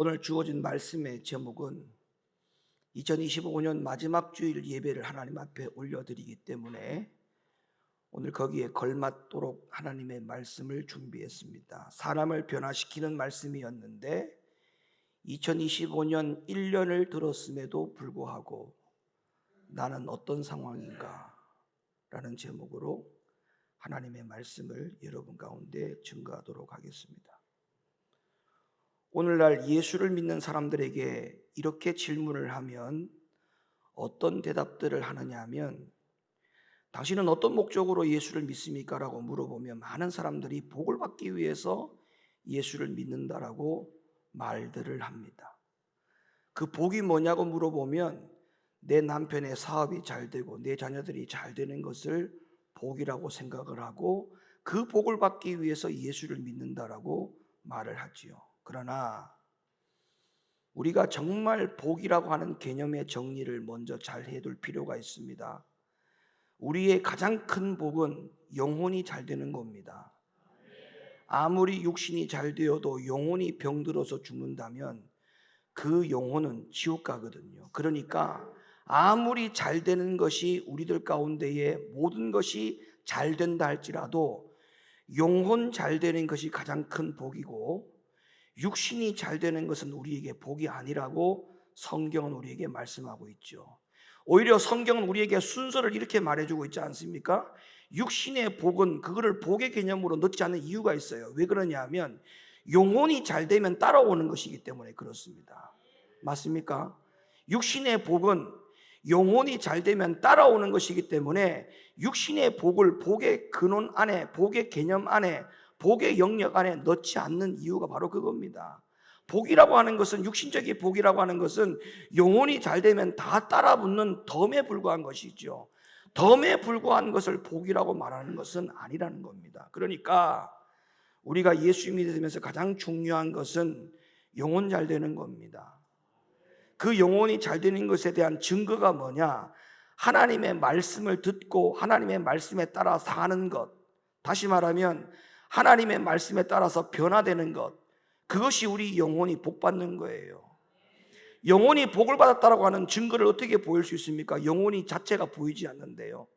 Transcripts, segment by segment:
오늘 주어진 말씀의 제목은 2025년 마지막 주일 예배를 하나님 앞에 올려드리기 때문에 오늘 거기에 걸맞도록 하나님의 말씀을 준비했습니다. 사람을 변화시키는 말씀이었는데 2025년 1년을 들었음에도 불구하고 나는 어떤 상황인가? 라는 제목으로 하나님의 말씀을 여러분 가운데 증거하도록 하겠습니다. 오늘날 예수를 믿는 사람들에게 이렇게 질문을 하면 어떤 대답들을 하느냐 하면 당신은 어떤 목적으로 예수를 믿습니까? 라고 물어보면 많은 사람들이 복을 받기 위해서 예수를 믿는다라고 말들을 합니다. 그 복이 뭐냐고 물어보면 내 남편의 사업이 잘 되고 내 자녀들이 잘 되는 것을 복이라고 생각을 하고 그 복을 받기 위해서 예수를 믿는다라고 말을 하지요. 그러나 우리가 정말 복이라고 하는 개념의 정리를 먼저 잘 해둘 필요가 있습니다. 우리의 가장 큰 복은 영혼이 잘 되는 겁니다. 아무리 육신이 잘 되어도 영혼이 병들어서 죽는다면 그 영혼은 지옥 가거든요. 그러니까 아무리 잘 되는 것이 우리들 가운데에 모든 것이 잘 된다 할지라도 영혼 잘 되는 것이 가장 큰 복이고 육신이 잘 되는 것은 우리에게 복이 아니라고 성경은 우리에게 말씀하고 있죠. 오히려 성경은 우리에게 순서를 이렇게 말해주고 있지 않습니까? 육신의 복은 그거를 복의 개념으로 넣지 않는 이유가 있어요. 왜 그러냐 하면 영혼이 잘 되면 따라오는 것이기 때문에 그렇습니다. 맞습니까? 육신의 복은 영혼이 잘 되면 따라오는 것이기 때문에 육신의 복을 복의 근원 안에, 복의 개념 안에, 복의 영역 안에 넣지 않는 이유가 바로 그겁니다. 복이라고 하는 것은, 육신적인 복이라고 하는 것은 영혼이 잘 되면 다 따라붙는 덤에 불과한 것이죠. 덤에 불과한 것을 복이라고 말하는 것은 아니라는 겁니다. 그러니까 우리가 예수 믿으면서 가장 중요한 것은 영혼 잘 되는 겁니다. 그 영혼이 잘 되는 것에 대한 증거가 뭐냐? 하나님의 말씀을 듣고 하나님의 말씀에 따라 사는 것, 다시 말하면 하나님의 말씀에 따라서 변화되는 것, 그것이 우리 영혼이 복 받는 거예요. 영혼이 복을 받았다고 하는 증거를 어떻게 보일 수 있습니까? 영혼이 자체가 보이지 않는데요.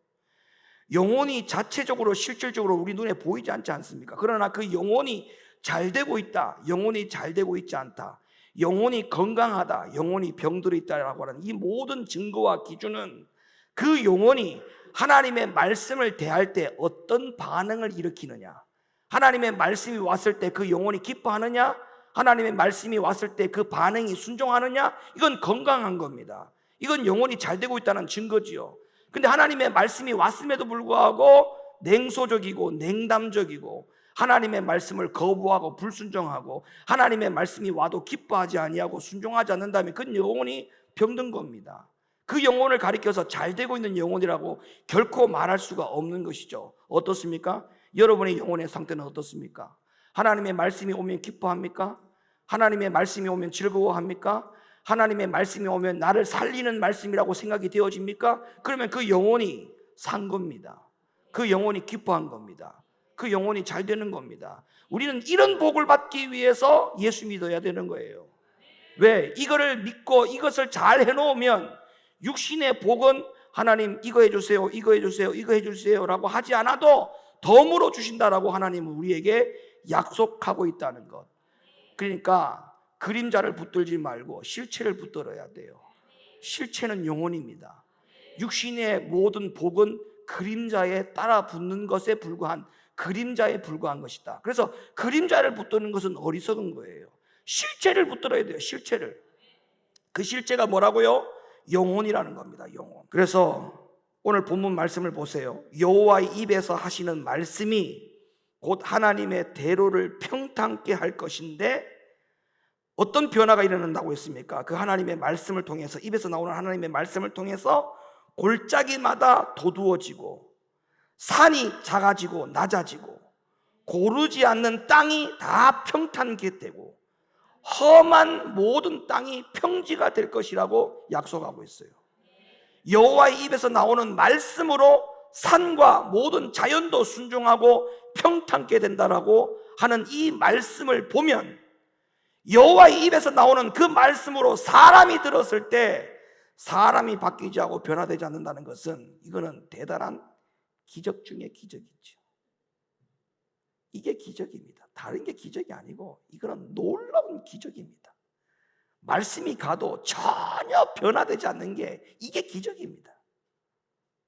영혼이 자체적으로 실질적으로 우리 눈에 보이지 않지 않습니까? 그러나 그 영혼이 잘 되고 있다, 영혼이 잘 되고 있지 않다, 영혼이 건강하다, 영혼이 병들어 있다라고 하는 이 모든 증거와 기준은 그 영혼이 하나님의 말씀을 대할 때 어떤 반응을 일으키느냐, 하나님의 말씀이 왔을 때 그 영혼이 기뻐하느냐, 하나님의 말씀이 왔을 때 그 반응이 순종하느냐, 이건 건강한 겁니다. 이건 영혼이 잘 되고 있다는 증거지요. 근데 하나님의 말씀이 왔음에도 불구하고 냉소적이고 냉담적이고 하나님의 말씀을 거부하고 불순종하고 하나님의 말씀이 와도 기뻐하지 아니하고 순종하지 않는다면 그 영혼이 병든 겁니다. 그 영혼을 가리켜서 잘 되고 있는 영혼이라고 결코 말할 수가 없는 것이죠. 어떻습니까? 여러분의 영혼의 상태는 어떻습니까? 하나님의 말씀이 오면 기뻐합니까? 하나님의 말씀이 오면 즐거워합니까? 하나님의 말씀이 오면 나를 살리는 말씀이라고 생각이 되어집니까? 그러면 그 영혼이 산 겁니다. 그 영혼이 기뻐한 겁니다. 그 영혼이 잘 되는 겁니다. 우리는 이런 복을 받기 위해서 예수 믿어야 되는 거예요. 왜? 이거를 믿고 이것을 잘 해놓으면 육신의 복은 하나님 이거 해주세요, 이거 해주세요, 이거 해주세요 라고 하지 않아도 덤으로 주신다라고 하나님은 우리에게 약속하고 있다는 것. 그러니까 그림자를 붙들지 말고 실체를 붙들어야 돼요. 실체는 영혼입니다. 육신의 모든 복은 그림자에 따라 붙는 것에 불과한, 그림자에 불과한 것이다. 그래서 그림자를 붙드는 것은 어리석은 거예요. 실체를 붙들어야 돼요. 실체를. 그 실체가 뭐라고요? 영혼이라는 겁니다. 영혼. 그래서 오늘 본문 말씀을 보세요. 여호와의 입에서 하시는 말씀이 곧 하나님의 대로를 평탄케 할 것인데 어떤 변화가 일어난다고 했습니까? 그 하나님의 말씀을 통해서, 입에서 나오는 하나님의 말씀을 통해서 골짜기마다 도두어지고 산이 작아지고 낮아지고 고르지 않는 땅이 다 평탄케 되고 험한 모든 땅이 평지가 될 것이라고 약속하고 있어요. 여호와의 입에서 나오는 말씀으로 산과 모든 자연도 순종하고 평탄케 된다라고 하는 이 말씀을 보면 여호와의 입에서 나오는 그 말씀으로 사람이 들었을 때 사람이 바뀌지 않고 변화되지 않는다는 것은 이거는 대단한 기적 중의 기적이죠. 이게 기적입니다. 다른 게 기적이 아니고 이거는 놀라운 기적입니다. 말씀이 가도 전혀 변화되지 않는 게 이게 기적입니다.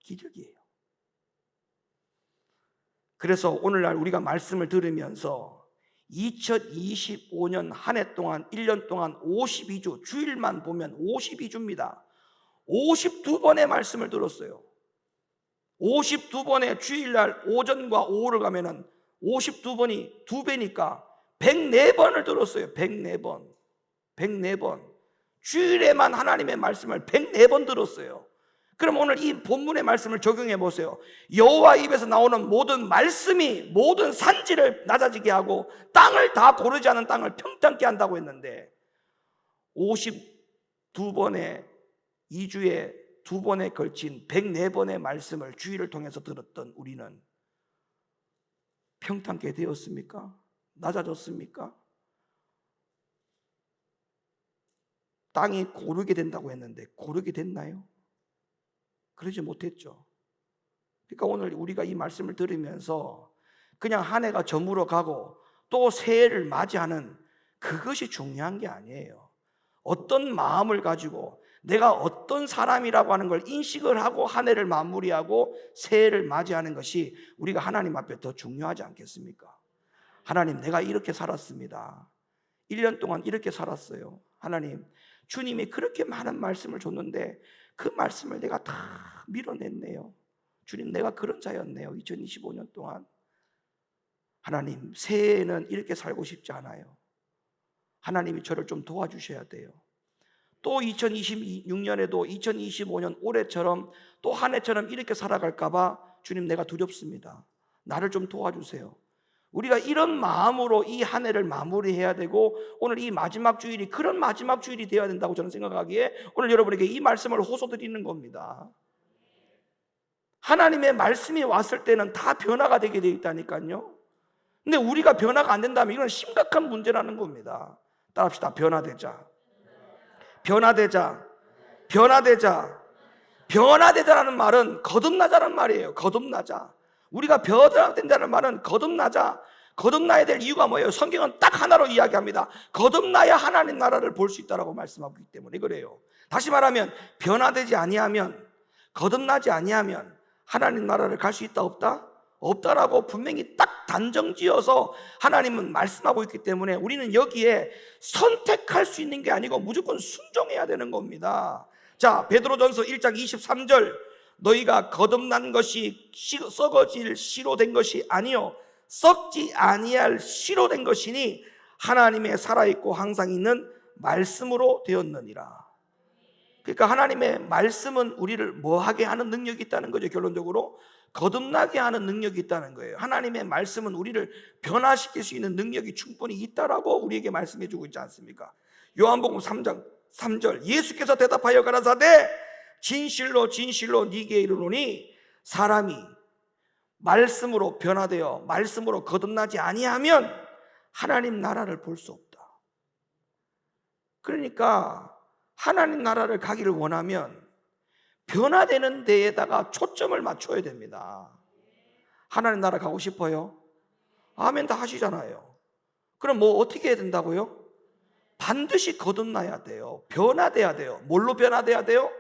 기적이에요. 그래서 오늘날 우리가 말씀을 들으면서 2025년 한 해 동안 1년 동안 52주 주일만 보면 52주입니다. 52번의 말씀을 들었어요. 52번의 주일날 오전과 오후를 가면은 52번이 2배니까 104번을 들었어요. 104번. 104번. 주일에만 하나님의 말씀을 104번 들었어요. 그럼 오늘 이 본문의 말씀을 적용해 보세요. 여호와 입에서 나오는 모든 말씀이 모든 산지를 낮아지게 하고 땅을 다 고르지 않은 땅을 평탄케 한다고 했는데 52번의 2주에 2번에 걸친 104번의 말씀을 주일을 통해서 들었던 우리는 평탄케 되었습니까? 낮아졌습니까? 땅이 고르게 된다고 했는데 고르게 됐나요? 그러지 못했죠. 그러니까 오늘 우리가 이 말씀을 들으면서 그냥 한 해가 저물어 가고 또 새해를 맞이하는 그것이 중요한 게 아니에요. 어떤 마음을 가지고 내가 어떤 사람이라고 하는 걸 인식을 하고 한 해를 마무리하고 새해를 맞이하는 것이 우리가 하나님 앞에 더 중요하지 않겠습니까? 하나님, 내가 이렇게 살았습니다. 1년 동안 이렇게 살았어요. 하나님, 주님이 그렇게 많은 말씀을 줬는데 그 말씀을 내가 다 밀어냈네요. 주님, 내가 그런 자였네요. 2025년 동안. 하나님, 새해에는 이렇게 살고 싶지 않아요. 하나님이 저를 좀 도와주셔야 돼요. 또 2026년에도 2025년 올해처럼 또 한 해처럼 이렇게 살아갈까 봐 주님, 내가 두렵습니다. 나를 좀 도와주세요. 우리가 이런 마음으로 이 한 해를 마무리해야 되고 오늘 이 마지막 주일이 그런 마지막 주일이 되어야 된다고 저는 생각하기에 오늘 여러분에게 이 말씀을 호소드리는 겁니다. 하나님의 말씀이 왔을 때는 다 변화가 되게 되어 있다니까요. 근데 우리가 변화가 안 된다면 이건 심각한 문제라는 겁니다. 따라합시다. 변화되자. 변화되자. 변화되자. 변화되자라는 말은 거듭나자라는 말이에요. 거듭나자. 우리가 변화된다는 말은 거듭나자. 거듭나야 될 이유가 뭐예요? 성경은 딱 하나로 이야기합니다. 거듭나야 하나님 나라를 볼 수 있다고 말씀하고 있기 때문에 그래요. 다시 말하면 변화되지 아니하면, 거듭나지 아니하면 하나님 나라를 갈 수 있다 없다? 없다라고 분명히 딱 단정지어서 하나님은 말씀하고 있기 때문에 우리는 여기에 선택할 수 있는 게 아니고 무조건 순종해야 되는 겁니다. 자, 베드로전서 1장 23절, 너희가 거듭난 것이 썩어질 씨로 된 것이 아니요 썩지 아니할 씨로 된 것이니 하나님의 살아있고 항상 있는 말씀으로 되었느니라. 그러니까 하나님의 말씀은 우리를 뭐하게 하는 능력이 있다는 거죠. 결론적으로 거듭나게 하는 능력이 있다는 거예요. 하나님의 말씀은 우리를 변화시킬 수 있는 능력이 충분히 있다라고 우리에게 말씀해 주고 있지 않습니까? 요한복음 3장 3절, 예수께서 대답하여 가라사대 진실로 진실로 네게 이르노니 사람이 말씀으로 변화되어 말씀으로 거듭나지 아니하면 하나님 나라를 볼 수 없다. 그러니까 하나님 나라를 가기를 원하면 변화되는 데에다가 초점을 맞춰야 됩니다. 하나님 나라 가고 싶어요? 아멘 다 하시잖아요. 그럼 뭐 어떻게 해야 된다고요? 반드시 거듭나야 돼요. 변화돼야 돼요. 뭘로 변화돼야 돼요?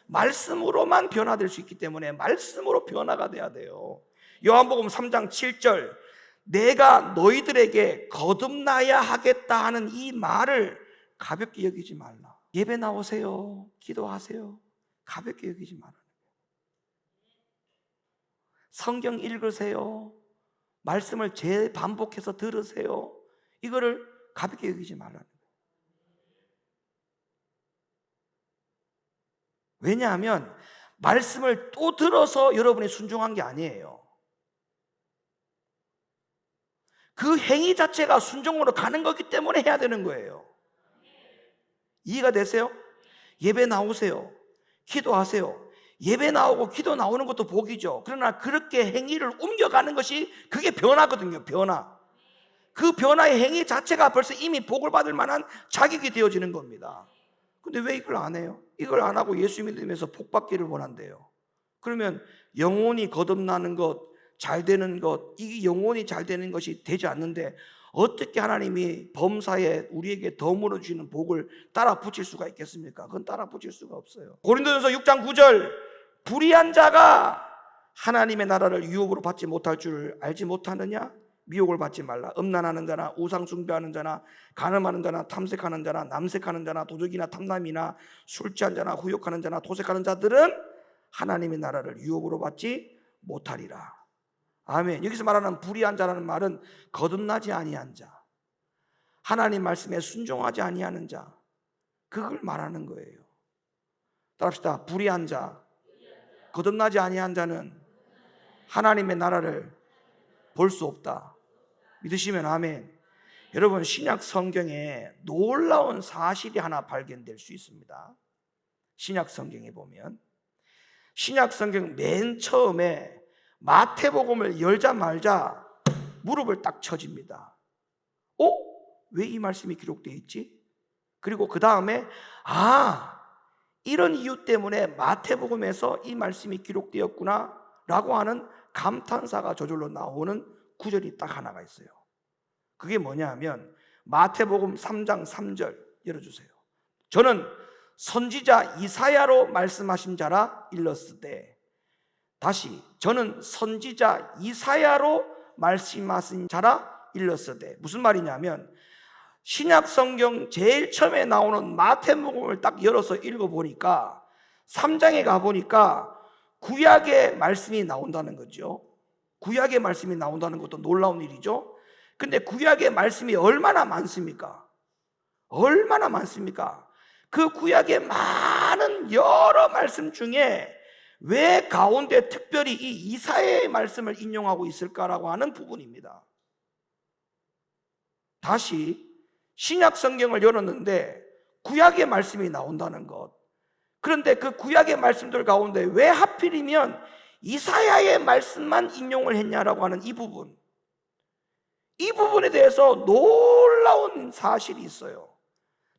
말씀으로만 변화될 수 있기 때문에 말씀으로 변화가 돼야 돼요. 요한복음 3장 7절, 내가 너희들에게 거듭나야 하겠다 하는 이 말을 가볍게 여기지 말라. 예배 나오세요. 기도하세요. 가볍게 여기지 말아요. 성경 읽으세요. 말씀을 재반복해서 들으세요. 이거를 가볍게 여기지 말라는 거예요. 왜냐하면 말씀을 또 들어서 여러분이 순종한 게 아니에요. 그 행위 자체가 순종으로 가는 거기 때문에 해야 되는 거예요. 이해가 되세요? 예배 나오세요. 기도하세요. 예배 나오고 기도 나오는 것도 복이죠. 그러나 그렇게 행위를 옮겨가는 것이 그게 변화거든요. 변화. 그 변화의 행위 자체가 벌써 이미 복을 받을 만한 자격이 되어지는 겁니다. 근데 왜 이걸 안 해요? 이걸 안 하고 예수 믿으면서 복 받기를 원한대요. 그러면 영혼이 거듭나는 것, 잘 되는 것, 이게 영혼이 잘 되는 것이 되지 않는데 어떻게 하나님이 범사에 우리에게 덤으로 주시는 복을 따라 붙일 수가 있겠습니까? 그건 따라 붙일 수가 없어요. 고린도전서 6장 9절, 불의한 자가 하나님의 나라를 유업으로 받지 못할 줄 알지 못하느냐? 미혹을 받지 말라. 음란하는 자나 우상 숭배하는 자나 간음하는 자나 탐색하는 자나 남색하는 자나 도적이나 탐남이나 술 취한 자나 후욕하는 자나 도색하는 자들은 하나님의 나라를 유업으로 받지 못하리라. 아멘. 여기서 말하는 불의한 자라는 말은 거듭나지 아니한 자, 하나님 말씀에 순종하지 아니하는 자, 그걸 말하는 거예요. 따라합시다. 불의한 자, 거듭나지 아니한 자는 하나님의 나라를 볼 수 없다. 믿으시면 아멘. 여러분, 신약 성경에 놀라운 사실이 하나 발견될 수 있습니다. 신약 성경에 보면, 신약 성경 맨 처음에 마태복음을 열자마자 무릎을 딱 쳐집니다. 왜 이 말씀이 기록되어 있지? 그리고 그 다음에 이런 이유 때문에 마태복음에서 이 말씀이 기록되었구나 라고 하는 감탄사가 저절로 나오는 구절이 딱 하나가 있어요. 그게 뭐냐 하면 마태복음 3장 3절 열어주세요. 저는 선지자 이사야로 말씀하신 자라 일렀으되, 다시 저는 선지자 이사야로 말씀하신 자라 일렀으되, 무슨 말이냐면 신약 성경 제일 처음에 나오는 마태복음을 딱 열어서 읽어보니까 3장에 가보니까 구약의 말씀이 나온다는 거죠. 구약의 말씀이 나온다는 것도 놀라운 일이죠. 근데 구약의 말씀이 얼마나 많습니까? 얼마나 많습니까? 그 구약의 많은 여러 말씀 중에 왜 가운데 특별히 이 이사야의 말씀을 인용하고 있을까라고 하는 부분입니다. 다시 신약 성경을 열었는데 구약의 말씀이 나온다는 것, 그런데 그 구약의 말씀들 가운데 왜 하필이면 이사야의 말씀만 인용을 했냐라고 하는 이 부분에 대해서 놀라운 사실이 있어요.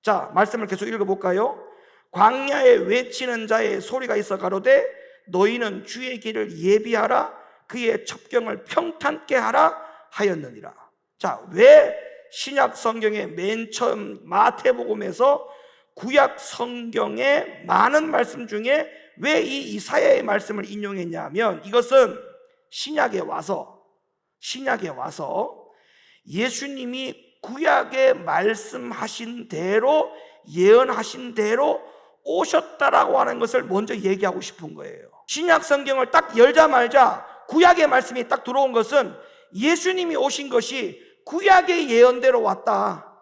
자, 말씀을 계속 읽어볼까요? 광야에 외치는 자의 소리가 있어 가로되 너희는 주의 길을 예비하라, 그의 첩경을 평탄케 하라 하였느니라. 자, 왜 신약 성경의 맨 처음 마태복음에서 구약 성경의 많은 말씀 중에 왜 이 이사야의 말씀을 인용했냐면, 이것은 신약에 와서 예수님이 구약에 말씀하신 대로, 예언하신 대로 오셨다라고 하는 것을 먼저 얘기하고 싶은 거예요. 신약 성경을 딱 열자마자 구약의 말씀이 딱 들어온 것은 예수님이 오신 것이 구약의 예언대로 왔다,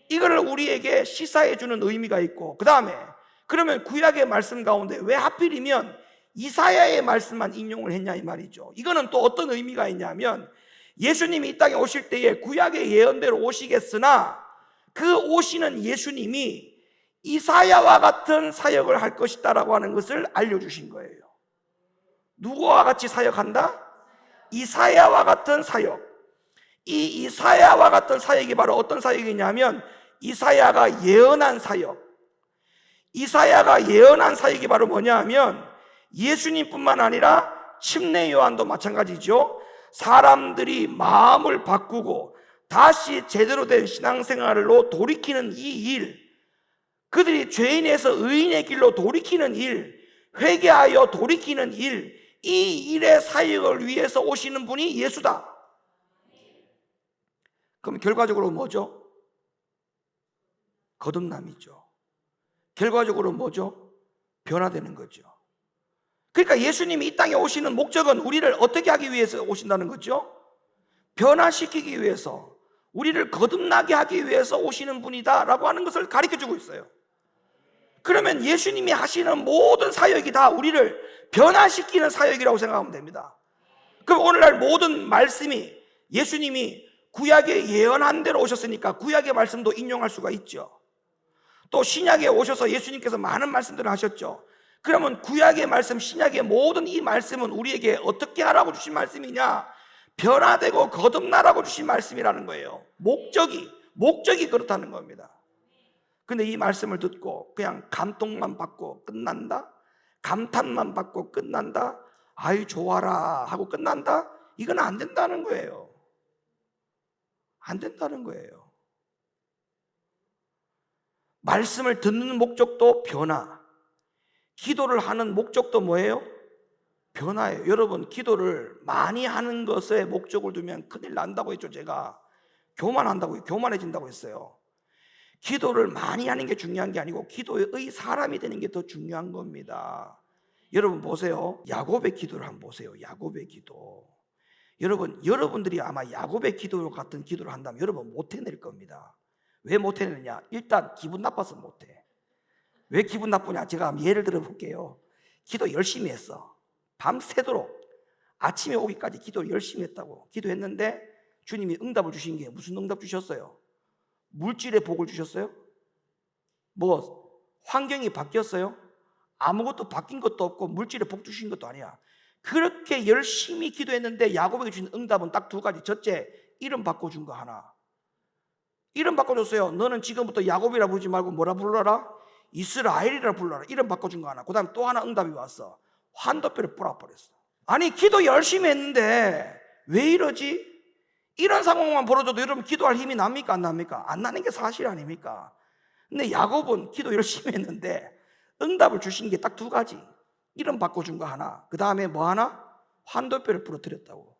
이거를 우리에게 시사해 주는 의미가 있고, 그 다음에 그러면 구약의 말씀 가운데 왜 하필이면 이사야의 말씀만 인용을 했냐 이 말이죠. 이거는 또 어떤 의미가 있냐면, 예수님이 이 땅에 오실 때에 구약의 예언대로 오시겠으나 그 오시는 예수님이 이사야와 같은 사역을 할 것이다라고 하는 것을 알려주신 거예요. 누구와 같이 사역한다? 이사야와 같은 사역. 이 이사야와 같은 사역이 바로 어떤 사역이냐면 이사야가 예언한 사역. 이사야가 예언한 사역이 바로 뭐냐 하면 예수님뿐만 아니라 침례 요한도 마찬가지죠. 사람들이 마음을 바꾸고 다시 제대로 된 신앙생활로 돌이키는 이 일, 그들이 죄인에서 의인의 길로 돌이키는 일, 회개하여 돌이키는 일, 이 일의 사역을 위해서 오시는 분이 예수다. 그럼 결과적으로 뭐죠? 거듭남이죠. 결과적으로 뭐죠? 변화되는 거죠. 그러니까 예수님이 이 땅에 오시는 목적은 우리를 어떻게 하기 위해서 오신다는 거죠? 변화시키기 위해서, 우리를 거듭나게 하기 위해서 오시는 분이다 라고 하는 것을 가르쳐주고 있어요. 그러면 예수님이 하시는 모든 사역이 다 우리를 변화시키는 사역이라고 생각하면 됩니다. 그럼 오늘날 모든 말씀이 예수님이 구약에 예언한 대로 오셨으니까 구약의 말씀도 인용할 수가 있죠. 또 신약에 오셔서 예수님께서 많은 말씀들을 하셨죠. 그러면 구약의 말씀, 신약의 모든 이 말씀은 우리에게 어떻게 하라고 주신 말씀이냐? 변화되고 거듭나라고 주신 말씀이라는 거예요. 목적이 그렇다는 겁니다. 근데 이 말씀을 듣고 그냥 감동만 받고 끝난다? 감탄만 받고 끝난다? 아이 좋아라 하고 끝난다? 이건 안 된다는 거예요. 안 된다는 거예요. 말씀을 듣는 목적도 변화, 기도를 하는 목적도 뭐예요? 변화예요. 여러분, 기도를 많이 하는 것에 목적을 두면 큰일 난다고 했죠. 제가 교만해진다고 했어요. 기도를 많이 하는 게 중요한 게 아니고 기도의 사람이 되는 게 더 중요한 겁니다. 여러분 보세요. 야곱의 기도를 한번 보세요. 야곱의 기도. 여러분들이 아마 야곱의 기도 같은 기도를 한다면 여러분 못 해낼 겁니다. 왜 못 해내느냐? 일단 기분 나빠서 못 해. 왜 기분 나쁘냐? 제가 예를 들어 볼게요. 기도 열심히 했어. 밤새도록 아침에 오기까지 기도를 열심히 했다고. 기도했는데 주님이 응답을 주신 게 무슨 응답 주셨어요? 물질의 복을 주셨어요? 뭐 환경이 바뀌었어요? 아무것도 바뀐 것도 없고 물질의 복 주신 것도 아니야. 그렇게 열심히 기도했는데 야곱에게 주신 응답은 딱 두 가지. 첫째, 이름 바꿔준 거 하나. 이름 바꿔줬어요. 너는 지금부터 야곱이라 부르지 말고 뭐라 불러라? 이스라엘이라 불러라. 이름 바꿔준 거 하나. 그 다음 또 하나 응답이 왔어. 환도뼈를 뿌려버렸어. 아니 기도 열심히 했는데 왜 이러지? 이런 상황만 벌어져도 여러분 기도할 힘이 납니까 안 납니까? 안 나는 게 사실 아닙니까? 근데 야곱은 기도 열심히 했는데 응답을 주신 게 딱 두 가지. 이름 바꿔준 거 하나. 그 다음에 뭐 하나? 환도뼈를 부러뜨렸다고.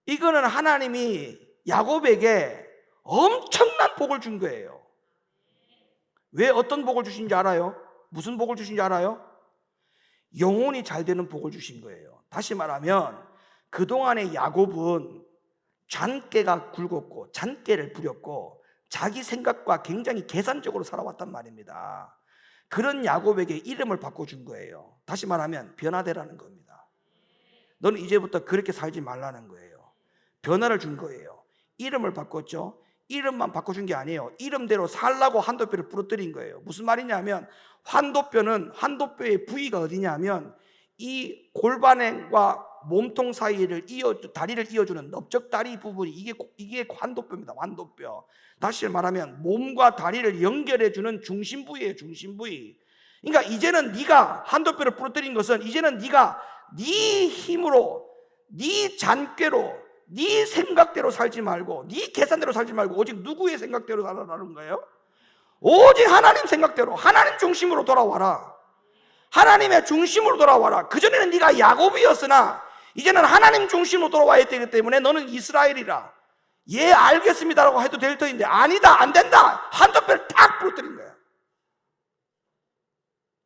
이거는 하나님이 야곱에게 엄청난 복을 준 거예요. 왜 어떤 복을 주신지 알아요? 무슨 복을 주신지 알아요? 영혼이 잘 되는 복을 주신 거예요. 다시 말하면 그동안의 야곱은 잔꾀가 굵었고 잔꾀를 부렸고 자기 생각과 굉장히 계산적으로 살아왔단 말입니다. 그런 야곱에게 이름을 바꿔준 거예요. 다시 말하면 변화되라는 겁니다. 너는 이제부터 그렇게 살지 말라는 거예요. 변화를 준 거예요. 이름을 바꿨죠. 이름만 바꿔준 게 아니에요. 이름대로 살라고 환도뼈를 부러뜨린 거예요. 무슨 말이냐면 환도뼈의 부위가 어디냐면 이 골반과 몸통 사이를 다리를 이어주는 넓적다리 부분이 이게 환도뼈입니다. 환도뼈. 다시 말하면 몸과 다리를 연결해주는 중심부위예요. 중심부위. 그러니까 이제는 네가 환도뼈를 부러뜨린 것은 이제는 네가 네 힘으로, 네 잔꾀로, 네 생각대로 살지 말고, 네 계산대로 살지 말고 오직 누구의 생각대로 살아라는 거예요? 오직 하나님 생각대로, 하나님 중심으로 돌아와라. 하나님의 중심으로 돌아와라. 그전에는 네가 야곱이었으나 이제는 하나님 중심으로 돌아와야 되기 때문에 너는 이스라엘이라. 예, 알겠습니다라고 해도 될 터인데 아니다, 안 된다. 한도뼈를 탁 부러뜨린 거야.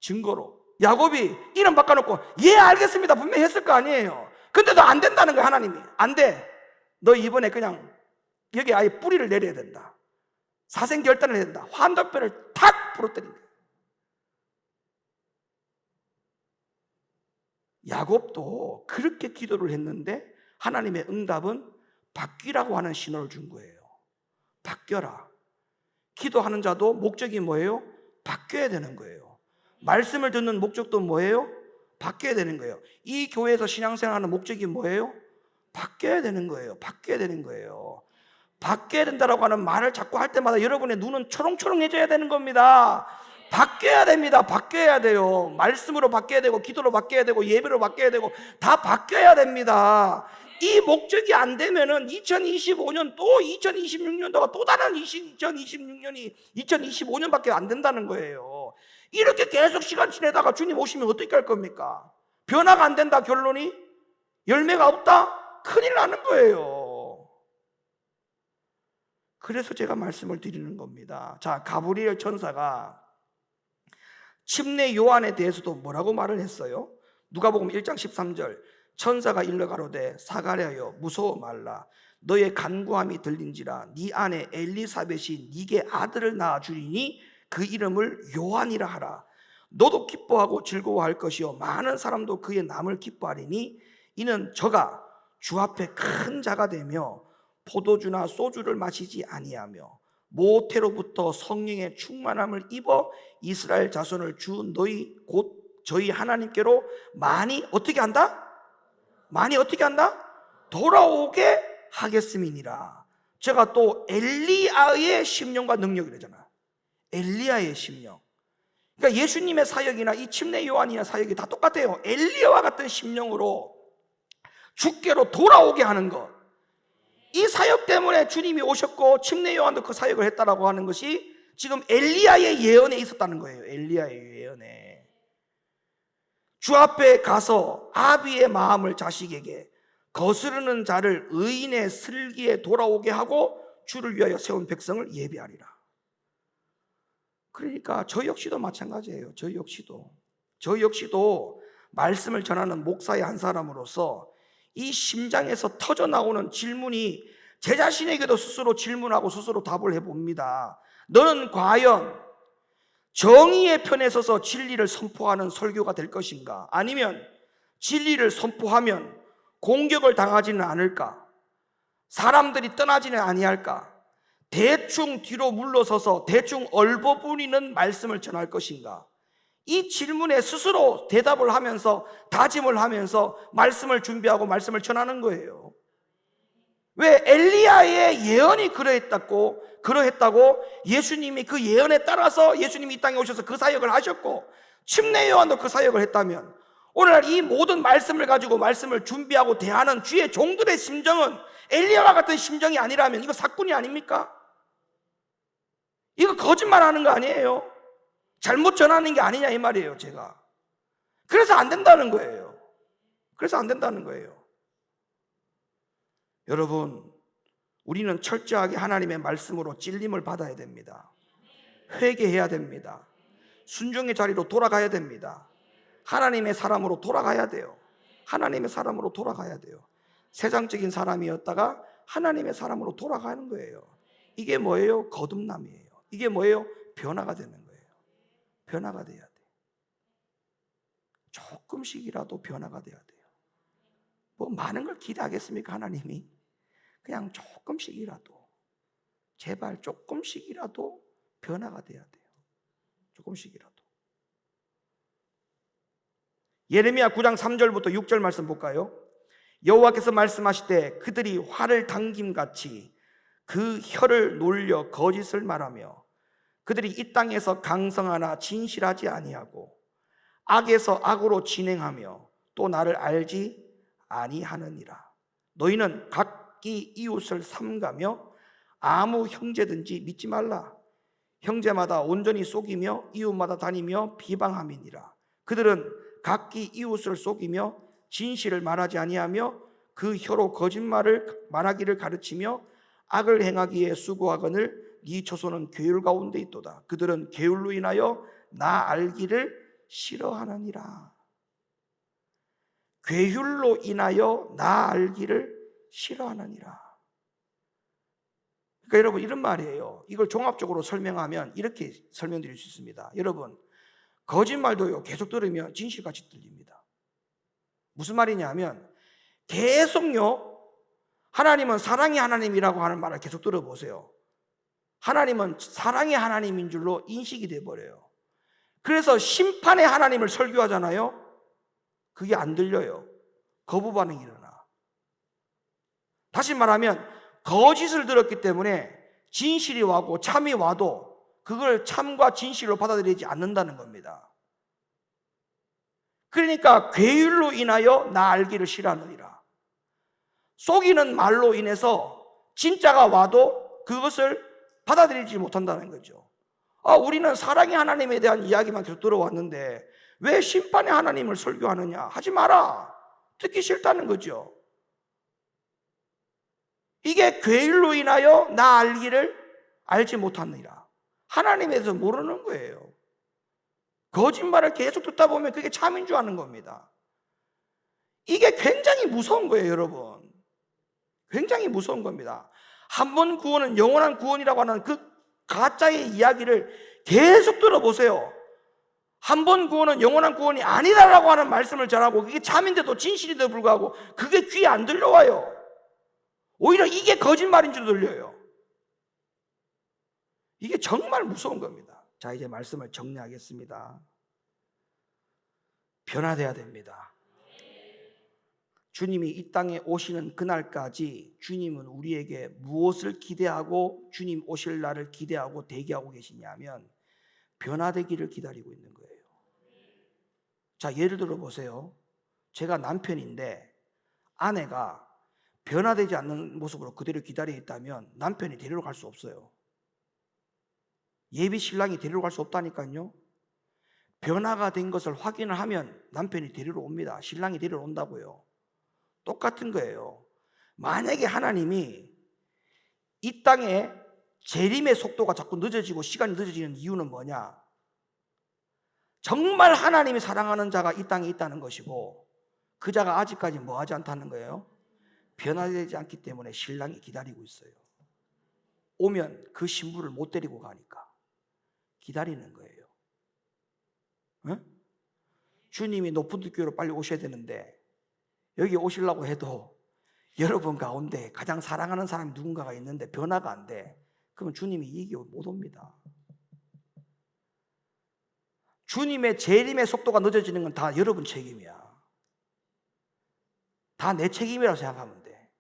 증거로 야곱이 이름 바꿔놓고 예, 알겠습니다 분명히 했을 거 아니에요. 근데도 안 된다는 거야. 하나님이 안 돼. 너 이번에 그냥 여기 아예 뿌리를 내려야 된다. 사생결단을 해야 된다. 환도뼈를 탁 부러뜨린 거야. 야곱도 그렇게 기도를 했는데 하나님의 응답은 바뀌라고 하는 신호를 준 거예요. 바뀌어라. 기도하는 자도 목적이 뭐예요? 바뀌어야 되는 거예요. 말씀을 듣는 목적도 뭐예요? 바뀌어야 되는 거예요. 이 교회에서 신앙생활하는 목적이 뭐예요? 바뀌어야 되는 거예요. 바뀌어야 되는 거예요. 바뀌어야 된다라고 하는 말을 자꾸 할 때마다 여러분의 눈은 초롱초롱해져야 되는 겁니다. 바뀌어야 됩니다. 바뀌어야 돼요. 말씀으로 바뀌어야 되고 기도로 바뀌어야 되고 예배로 바뀌어야 되고 다 바뀌어야 됩니다. 이 목적이 안 되면은 2025년 또 2026년도가 또 다른 2026년이 2025년밖에 안 된다는 거예요. 이렇게 계속 시간 지내다가 주님 오시면 어떻게 할 겁니까? 변화가 안 된다 결론이? 열매가 없다? 큰일 나는 거예요. 그래서 제가 말씀을 드리는 겁니다. 자, 가브리엘 천사가 침례 요한에 대해서도 뭐라고 말을 했어요? 누가복음 1장 13절 천사가 일러 가로되 사가랴여 무서워 말라 너의 간구함이 들린지라 네 아내 엘리사벳이 네게 아들을 낳아 주리니 그 이름을 요한이라 하라. 너도 기뻐하고 즐거워할 것이요 많은 사람도 그의 남을 기뻐하리니 이는 저가 주 앞에 큰 자가 되며 포도주나 소주를 마시지 아니하며 모태로부터 성령의 충만함을 입어 이스라엘 자손을 주 너희 곧 저희 하나님께로 많이 어떻게 한다? 많이 어떻게 한다? 돌아오게 하겠음이니라. 제가 또 엘리야의 심령과 능력이라잖아. 엘리야의 심령. 그러니까 예수님의 사역이나 이 침례 요한이나 사역이 다 똑같아요. 엘리야와 같은 심령으로 주께로 돌아오게 하는 것. 이 사역 때문에 주님이 오셨고 침례 요한도 그 사역을 했다라고 하는 것이 지금 엘리야의 예언에 있었다는 거예요. 엘리야의 예언에. 주 앞에 가서 아비의 마음을 자식에게, 거스르는 자를 의인의 슬기에 돌아오게 하고 주를 위하여 세운 백성을 예비하리라. 그러니까 저 역시도 마찬가지예요. 저 역시도 말씀을 전하는 목사의 한 사람으로서 이 심장에서 터져 나오는 질문이, 제 자신에게도 스스로 질문하고 스스로 답을 해봅니다. 너는 과연 정의의 편에 서서 진리를 선포하는 설교가 될 것인가? 아니면 진리를 선포하면 공격을 당하지는 않을까? 사람들이 떠나지는 아니할까? 대충 뒤로 물러서서 대충 얼버무리는 말씀을 전할 것인가? 이 질문에 스스로 대답을 하면서 다짐을 하면서 말씀을 준비하고 말씀을 전하는 거예요. 왜? 엘리야의 예언이 그러했다고 예수님이 그 예언에 따라서 예수님이 이 땅에 오셔서 그 사역을 하셨고 침례 요한도 그 사역을 했다면, 오늘날 이 모든 말씀을 가지고 말씀을 준비하고 대하는 주의 종들의 심정은 엘리야와 같은 심정이 아니라면 이거 사꾼이 아닙니까? 이거 거짓말하는 거 아니에요? 잘못 전하는 게 아니냐 이 말이에요. 제가 그래서 안 된다는 거예요. 여러분, 우리는 철저하게 하나님의 말씀으로 찔림을 받아야 됩니다. 회개해야 됩니다. 순종의 자리로 돌아가야 됩니다. 하나님의 사람으로 돌아가야 돼요. 세상적인 사람이었다가 하나님의 사람으로 돌아가는 거예요. 이게 뭐예요? 거듭남이에요. 이게 뭐예요? 변화가 되는 거예요. 변화가 돼야 돼. 조금씩이라도 변화가 돼야 돼요. 뭐 많은 걸 기대하겠습니까? 하나님이 그냥 조금씩이라도, 제발 조금씩이라도 변화가 돼야 돼요. 조금씩이라도. 예레미야 9장 3절부터 6절 말씀 볼까요? 여호와께서 말씀하시되 그들이 활을 당김같이 그 혀를 놀려 거짓을 말하며 그들이 이 땅에서 강성하나 진실하지 아니하고 악에서 악으로 진행하며 또 나를 알지 아니하느니라. 너희는 각기 이웃을 삼가며 아무 형제든지 믿지 말라. 형제마다 온전히 속이며 이웃마다 다니며 비방함이니라. 그들은 각기 이웃을 속이며 진실을 말하지 아니하며 그 혀로 거짓말을 말하기를 가르치며 악을 행하기에 수고하거늘 네 조손은 괴율 가운데 있도다. 그들은 괴율로 인하여 나 알기를 싫어하느니라. 괴율로 인하여 나 알기를 싫어하느니라. 그러니까 여러분, 이런 말이에요. 이걸 종합적으로 설명하면 이렇게 설명드릴 수 있습니다. 여러분, 거짓말도요 계속 들으면 진실같이 들립니다. 무슨 말이냐면 계속요 하나님은 사랑의 하나님이라고 하는 말을 계속 들어보세요. 하나님은 사랑의 하나님인 줄로 인식이 돼버려요. 그래서 심판의 하나님을 설교하잖아요. 그게 안 들려요. 거부 반응이 일어나. 다시 말하면 거짓을 들었기 때문에 진실이 와고 참이 와도 그걸 참과 진실로 받아들이지 않는다는 겁니다. 그러니까 괴율로 인하여 나 알기를 싫어하느니라. 속이는 말로 인해서 진짜가 와도 그것을 받아들이지 못한다는 거죠. 우리는 사랑의 하나님에 대한 이야기만 계속 들어왔는데 왜 심판의 하나님을 설교하느냐? 하지 마라. 듣기 싫다는 거죠. 이게 괴율로 인하여 나 알기를 알지 못하느니라. 하나님에 대해서 모르는 거예요. 거짓말을 계속 듣다 보면 그게 참인 줄 아는 겁니다. 이게 굉장히 무서운 거예요, 여러분. 굉장히 무서운 겁니다. 한 번 구원은 영원한 구원이라고 하는 그 가짜의 이야기를 계속 들어보세요. 한 번 구원은 영원한 구원이 아니다라고 하는 말씀을 전하고 그게 참인데도 진실인데도 불구하고 그게 귀에 안 들려와요. 오히려 이게 거짓말인 줄 들려요. 이게 정말 무서운 겁니다. 자, 이제 말씀을 정리하겠습니다. 변화돼야 됩니다. 주님이 이 땅에 오시는 그날까지 주님은 우리에게 무엇을 기대하고 주님 오실 날을 기대하고 대기하고 계시냐면 변화되기를 기다리고 있는 거예요. 자, 예를 들어 보세요. 제가 남편인데 아내가 변화되지 않는 모습으로 그대로 기다려 있다면 남편이 데리러 갈 수 없어요. 예비 신랑이 데리러 갈 수 없다니까요. 변화가 된 것을 확인을 하면 남편이 데리러 옵니다. 신랑이 데리러 온다고요. 똑같은 거예요. 만약에 하나님이 이 땅에 재림의 속도가 자꾸 늦어지고 시간이 늦어지는 이유는 뭐냐? 정말 하나님이 사랑하는 자가 이 땅에 있다는 것이고 그 자가 아직까지 뭐하지 않다는 거예요? 변화되지 않기 때문에 신랑이 기다리고 있어요. 오면 그 신부를 못 데리고 가니까 기다리는 거예요. 응? 주님이 높은 교회로 빨리 오셔야 되는데 여기 오시려고 해도 여러분 가운데 가장 사랑하는 사람이 누군가가 있는데 변화가 안 돼. 그러면 주님이 이 교회 못 옵니다. 주님의 재림의 속도가 늦어지는 건 다 여러분 책임이야. 다 내 책임이라고 생각하면 돼.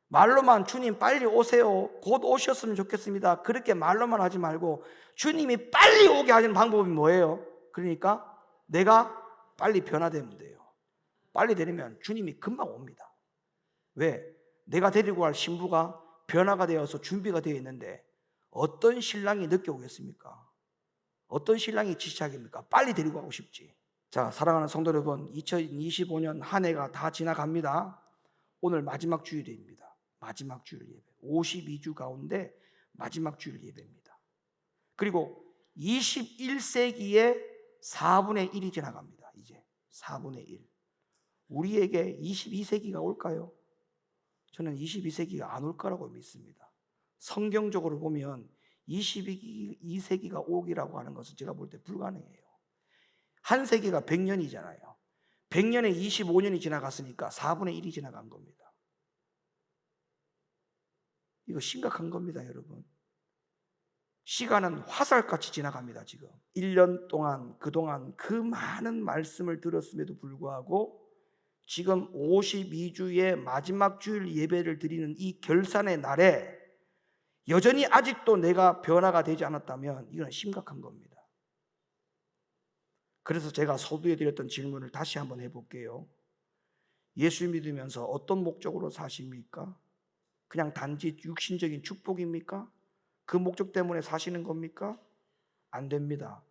말로만 주님 빨리 오세요. 곧 오셨으면 좋겠습니다. 그렇게 말로만 하지 말고 주님이 빨리 오게 하는 방법이 뭐예요? 그러니까 내가 빨리 변화되면 돼요. 빨리 되려면 주님이 금방 옵니다. 왜? 내가 데리고 갈 신부가 변화가 되어서 준비가 되어 있는데 어떤 신랑이 늦게 오겠습니까? 어떤 신랑이 지착입니까? 빨리 데리고 가고 싶지. 자, 사랑하는 성도 여러분, 2025년 한 해가 다 지나갑니다. 오늘 마지막 주일입니다. 마지막 주일 예배. 52주 가운데 마지막 주일 예배입니다. 그리고 21세기의 4분의 1이 지나갑니다. 이제 4분의 1. 우리에게 22세기가 올까요? 저는 22세기가 안 올 거라고 믿습니다. 성경적으로 보면 22세기가 오기라고 하는 것은 제가 볼 때 불가능해요. 한 세기가 100년이잖아요. 100년에 25년이 지나갔으니까 4분의 1이 지나간 겁니다. 이거 심각한 겁니다, 여러분. 시간은 화살같이 지나갑니다, 지금. 1년 동안, 그동안 그 많은 말씀을 들었음에도 불구하고 지금 52주의 마지막 주일 예배를 드리는 이 결산의 날에 여전히 아직도 내가 변화가 되지 않았다면 이건 심각한 겁니다. 그래서 제가 서두에 드렸던 질문을 다시 한번 해볼게요. 예수 믿으면서 어떤 목적으로 사십니까? 그냥 단지 육신적인 축복입니까? 그 목적 때문에 사시는 겁니까? 안 됩니다.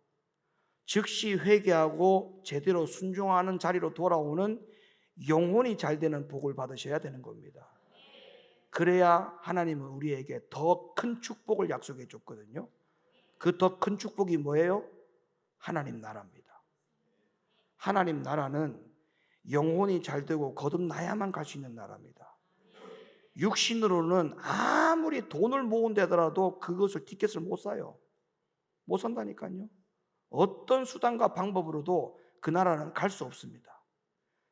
즉시 회개하고 제대로 순종하는 자리로 돌아오는 영혼이 잘 되는 복을 받으셔야 되는 겁니다. 그래야 하나님은 우리에게 더 큰 축복을 약속해 줬거든요. 그 더 큰 축복이 뭐예요? 하나님 나라입니다. 하나님 나라는 영혼이 잘 되고 거듭나야만 갈 수 있는 나라입니다. 육신으로는 아무리 돈을 모은다더라도 그것을 티켓을 못 사요. 못 산다니까요. 어떤 수단과 방법으로도 그 나라는 갈 수 없습니다.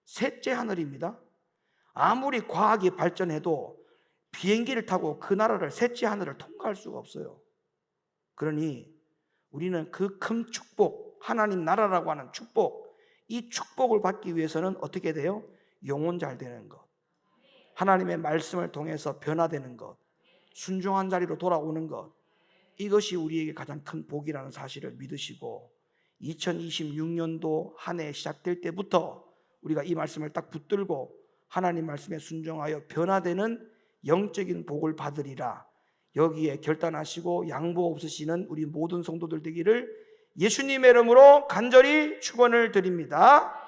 셋째 하늘입니다. 아무리 과학이 발전해도 비행기를 타고 그 나라를 셋째 하늘을 통과할 수가 없어요. 그러니 우리는 그 큰 축복, 하나님 나라라고 하는 축복, 이 축복을 받기 위해서는 어떻게 돼요? 영혼 잘 되는 것, 하나님의 말씀을 통해서 변화되는 것, 순종한 자리로 돌아오는 것, 이것이 우리에게 가장 큰 복이라는 사실을 믿으시고 2026년도 한 해 시작될 때부터 우리가 이 말씀을 딱 붙들고 하나님 말씀에 순종하여 변화되는 영적인 복을 받으리라, 여기에 결단하시고 양보 없으시는 우리 모든 성도들 되기를 예수님의 이름으로 간절히 축원을 드립니다.